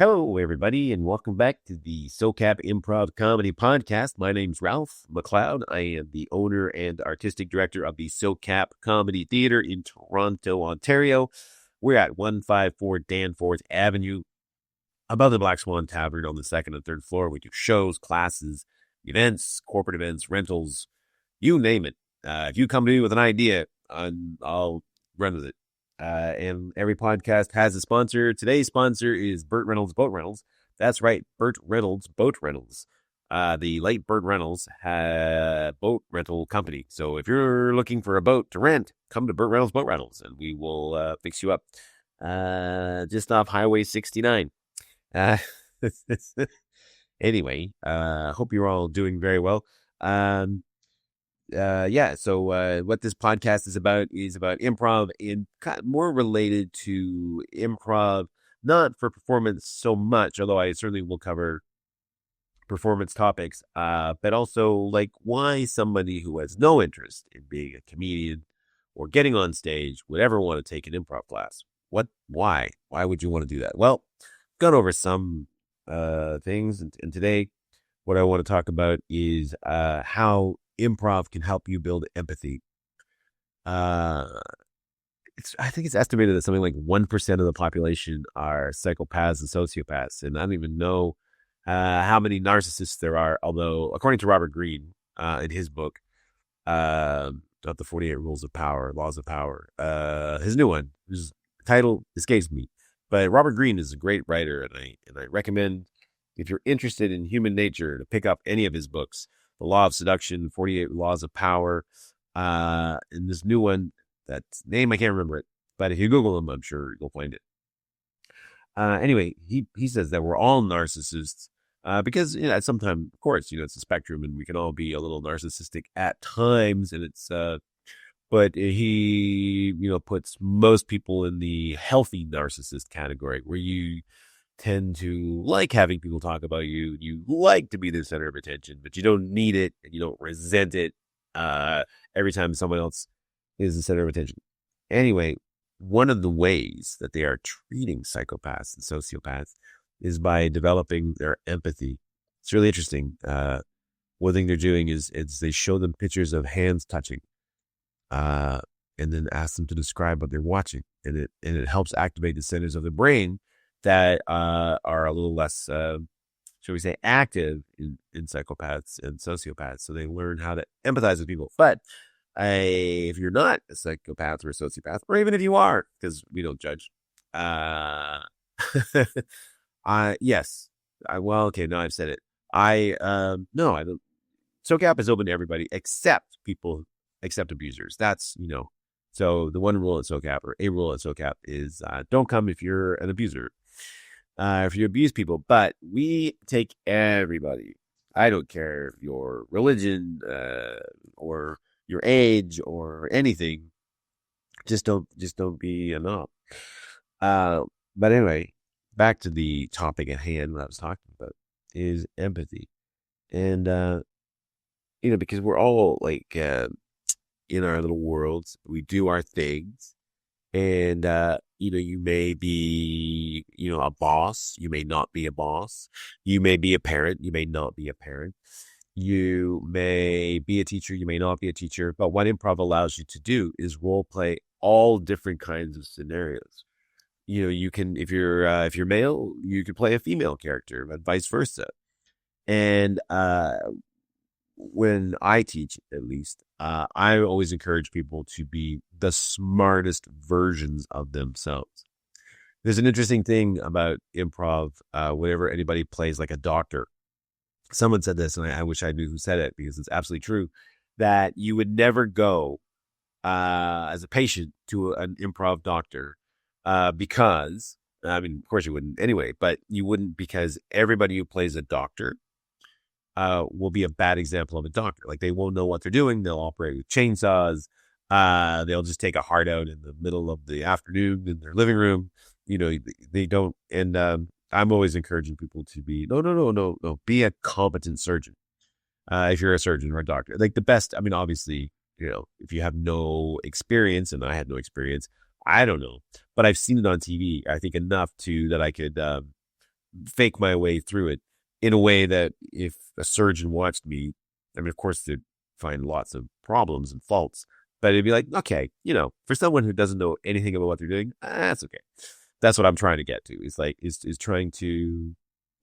Hello, everybody, and welcome back to the SoCap Improv Comedy Podcast. My name's Ralph McLeod. I am the owner and artistic director of the SoCap Comedy Theatre in Toronto, Ontario. We're at 154 Danforth Avenue, above the Black Swan Tavern on the second and third floor. We do shows, classes, events, corporate events, rentals, you name it. If you come to me with an idea, I'll run with it. And every podcast has a sponsor. Today's sponsor is Burt Reynolds Boat Rentals. That's right, Burt Reynolds Boat Rentals. The late Burt Reynolds had boat rental company. So if you're looking for a boat to rent, come to Burt Reynolds Boat Rentals, and we will fix you up. Just off Highway 69. Anyway, hope you're all doing very well. So what this podcast is about improv, and kind of more related to improv, not for performance so much, although I certainly will cover performance topics, but also like why somebody who has no interest in being a comedian or getting on stage would ever want to take an improv class. Why would you want to do that? Well, gone over some things, and today what I want to talk about is how improv can help you build empathy. I think it's estimated that something like 1% of the population are psychopaths and sociopaths, and I don't even know how many narcissists there are. Although, according to Robert Greene in his book, of the 48 Rules of Power, Laws of Power, his new one, whose title escapes me, but Robert Greene is a great writer, and I recommend, if you're interested in human nature, to pick up any of his books. The Law of Seduction, 48 Laws of Power, and this new one, that name I can't remember it, but if you Google him, I'm sure you'll find it. Anyway, he says that we're all narcissists, because at some time, of course, it's a spectrum, and we can all be a little narcissistic at times, and it's but he puts most people in the healthy narcissist category, where you tend to like having people talk about you. You like to be the center of attention, but you don't need it, and you don't resent it every time someone else is the center of attention. Anyway, one of the ways that they are treating psychopaths and sociopaths is by developing their empathy. It's really interesting. One thing they're doing is they show them pictures of hands touching, and then ask them to describe what they're watching, and it helps activate the centers of the brain that are a little less, shall we say, active in psychopaths and sociopaths. So they learn how to empathize with people. But if you're not a psychopath or a sociopath, or even if you are, because we don't judge, yes. Okay, no, I've said it. No, I don't. SoCap is open to everybody except abusers. That's, so the one rule at SoCap, or a rule at SoCap, is don't come if you're an abuser. If you abuse people, but we take everybody. I don't care your religion, or your age, or anything. Just don't be a knob. But anyway, back to the topic at hand. What I was talking about is empathy, and because we're all like in our little worlds, we do our things. And, you may be, a boss. You may not be a boss. You may be a parent. You may not be a parent. You may be a teacher. You may not be a teacher. But what improv allows you to do is role play all different kinds of scenarios. You can, if you're male, you could play a female character, but vice versa. And, when I teach, at least, I always encourage people to be the smartest versions of themselves. There's an interesting thing about improv. Whenever anybody plays like a doctor, someone said this, and I wish I knew who said it, because it's absolutely true, that you would never go as a patient to an improv doctor because, of course you wouldn't anyway, but you wouldn't, because everybody who plays a doctor will be a bad example of a doctor. Like, they won't know what they're doing. They'll operate with chainsaws. They'll just take a heart out in the middle of the afternoon in their living room. They don't. And I'm always encouraging people to be, no, be a competent surgeon. If you're a surgeon or a doctor, like the best, obviously, if you have no experience, and I had no experience, I don't know, but I've seen it on TV. I think enough that I could fake my way through it in a way that if a surgeon watched me, I mean, of course, they'd find lots of problems and faults, but it'd be like, okay, for someone who doesn't know anything about what they're doing, that's okay. That's what I'm trying to get to. Is like, is trying to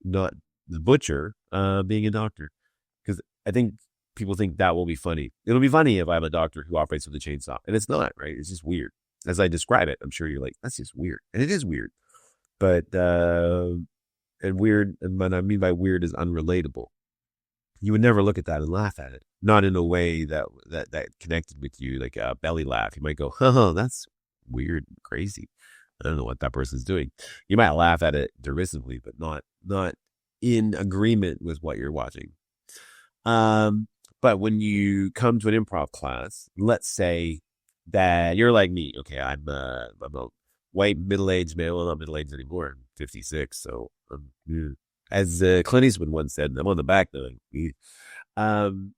not the butcher, being a doctor. Because I think people think that will be funny. It'll be funny if I'm a doctor who operates with a chainsaw, and it's not, right? It's just weird. As I describe it, I'm sure you're like, that's just weird. And it is weird. But, and weird, and what I mean by weird is unrelatable. You would never look at that and laugh at it. Not in a way that connected with you, like a belly laugh. You might go, oh, that's weird, crazy. I don't know what that person's doing. You might laugh at it derisively, but not in agreement with what you're watching. But when you come to an improv class, let's say that you're like me. Okay, I'm a white middle-aged male. Well, not middle-aged anymore. I'm 56, so as Clint Eastwood once said, I'm on the back nine. Um,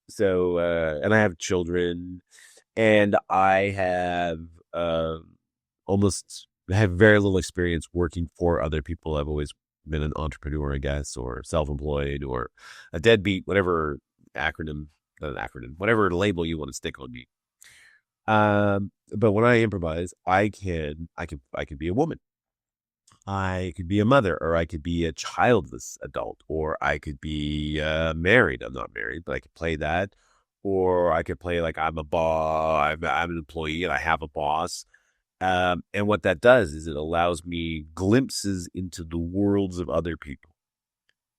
so and I have children, and I have almost have very little experience working for other people. I've always been an entrepreneur, I guess, or self-employed, or a deadbeat, whatever acronym, not an acronym, whatever label you want to stick on me. But when I improvise, I could be a woman. I could be a mother, or I could be a childless adult, or I could be married. I'm not married, but I could play that. Or I could play like I'm a boss, I'm an employee and I have a boss. And what that does is it allows me glimpses into the worlds of other people.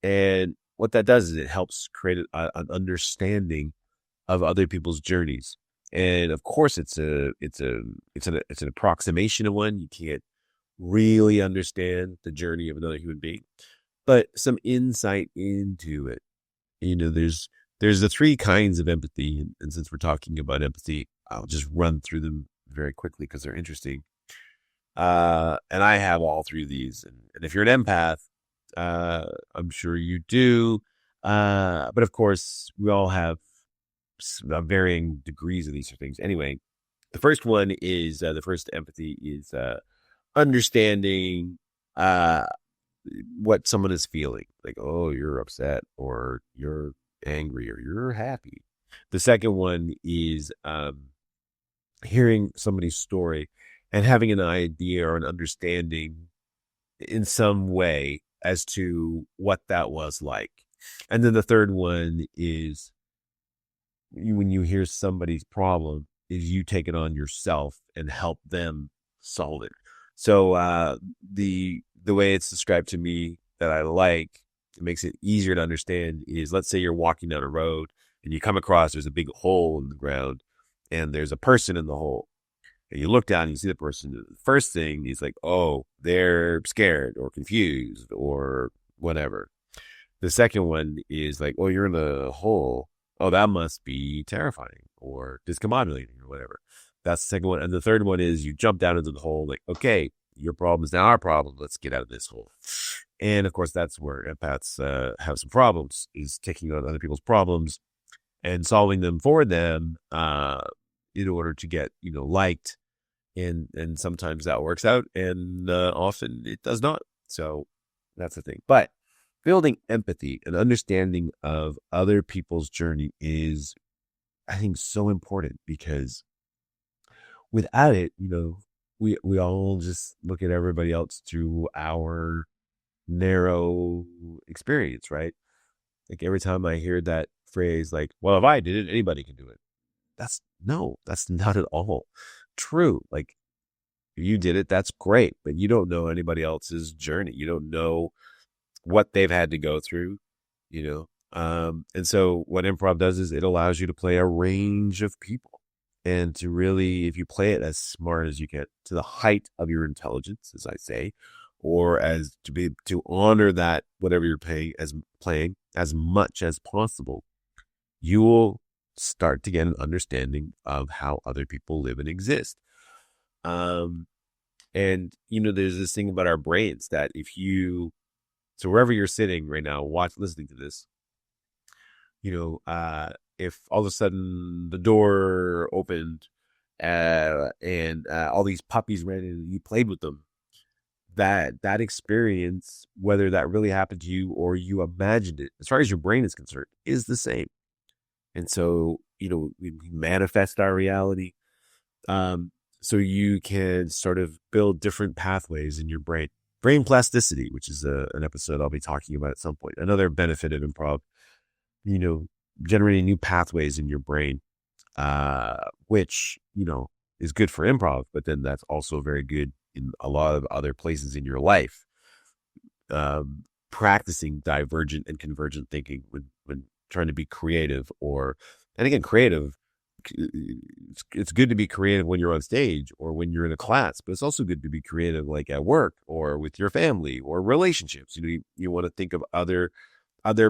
And what that does is it helps create an understanding of other people's journeys. And of course, it's an approximation of one. You can't really understand the journey of another human being, but some insight into it. There's the three kinds of empathy, and since we're talking about empathy, I'll just run through them very quickly because they're interesting. And I have all three of these, and if you're an empath, I'm sure you do. But of course, we all have varying degrees of these things. Anyway, the first one is the first empathy is understanding what someone is feeling. Like, oh, you're upset, or you're angry, or you're happy. The second one is hearing somebody's story and having an idea or an understanding in some way as to what that was like. And then the third one is when you hear somebody's problem, is you take it on yourself and help them solve it. So the way it's described to me that I like, it makes it easier to understand, is let's say you're walking down a road and you come across, there's a big hole in the ground and there's a person in the hole. And you look down and you see the person. The first thing is like, oh, they're scared or confused or whatever. The second one is like, oh, you're in the hole. Oh, that must be terrifying or discombobulating or whatever. That's the second one. And the third one is you jump down into the hole, like, okay, your problem is now our problem. Let's get out of this hole. And of course, that's where empaths have some problems, is taking on other people's problems and solving them for them in order to get, liked. And sometimes that works out, and often it does not. So that's the thing. But building empathy and understanding of other people's journey is, I think, so important, because without it, we all just look at everybody else through our narrow experience, right? Like every time I hear that phrase, like, well, if I did it, anybody can do it. That's not at all true. Like, if you did it, that's great, but you don't know anybody else's journey. You don't know what they've had to go through, and so what improv does is it allows you to play a range of people, and to really, if you play it as smart as you can, to the height of your intelligence, as I say, or as to honor that whatever you're playing as much as possible, you will start to get an understanding of how other people live and exist. And there's this thing about our brains that so wherever you're sitting right now, listening to this, if all of a sudden the door opened, and all these puppies ran in and you played with them, that experience, whether that really happened to you or you imagined it, as far as your brain is concerned, is the same. And so, we manifest our reality. Um, so you can sort of build different pathways in your brain. Brain plasticity, which is an episode I'll be talking about at some point. Another benefit of improv, you know, generating new pathways in your brain, which, is good for improv, but then that's also very good in a lot of other places in your life. Practicing divergent and convergent thinking when trying to be creative, and again, creative, it's good to be creative when you're on stage or when you're in a class, but it's also good to be creative like at work or with your family or relationships. You want to think of other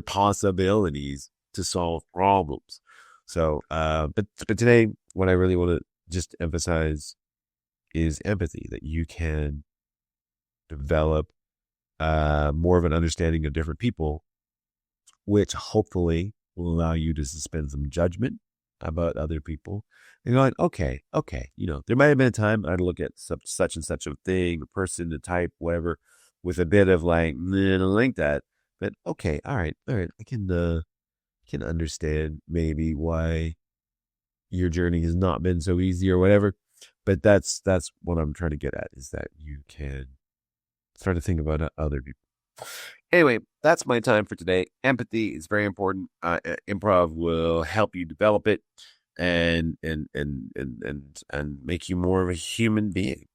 possibilities to solve problems. So, but today, what I really want to just emphasize is empathy, that you can develop more of an understanding of different people, which hopefully will allow you to suspend some judgment about other people. And you're like, okay, there might have been a time I'd look at such and such a thing, a person, a type, whatever, with a bit of like, I don't like that. But okay, all right, I can understand maybe why your journey has not been so easy or whatever. But that's what I'm trying to get at, is that you can start to think about other people. Anyway, that's my time for today. Empathy is very important. Improv will help you develop it and make you more of a human being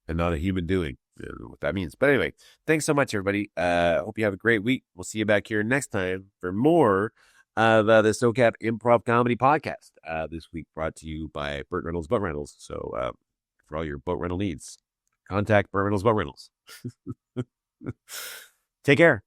and not a human doing. I don't know what that means. But anyway, thanks so much, everybody. Hope you have a great week. We'll see you back here next time for more of the SoCap Improv Comedy Podcast. This week brought to you by Burt Reynolds Boat Rentals. So for all your boat rental needs, contact Burt Reynolds Boat Rentals. Take care.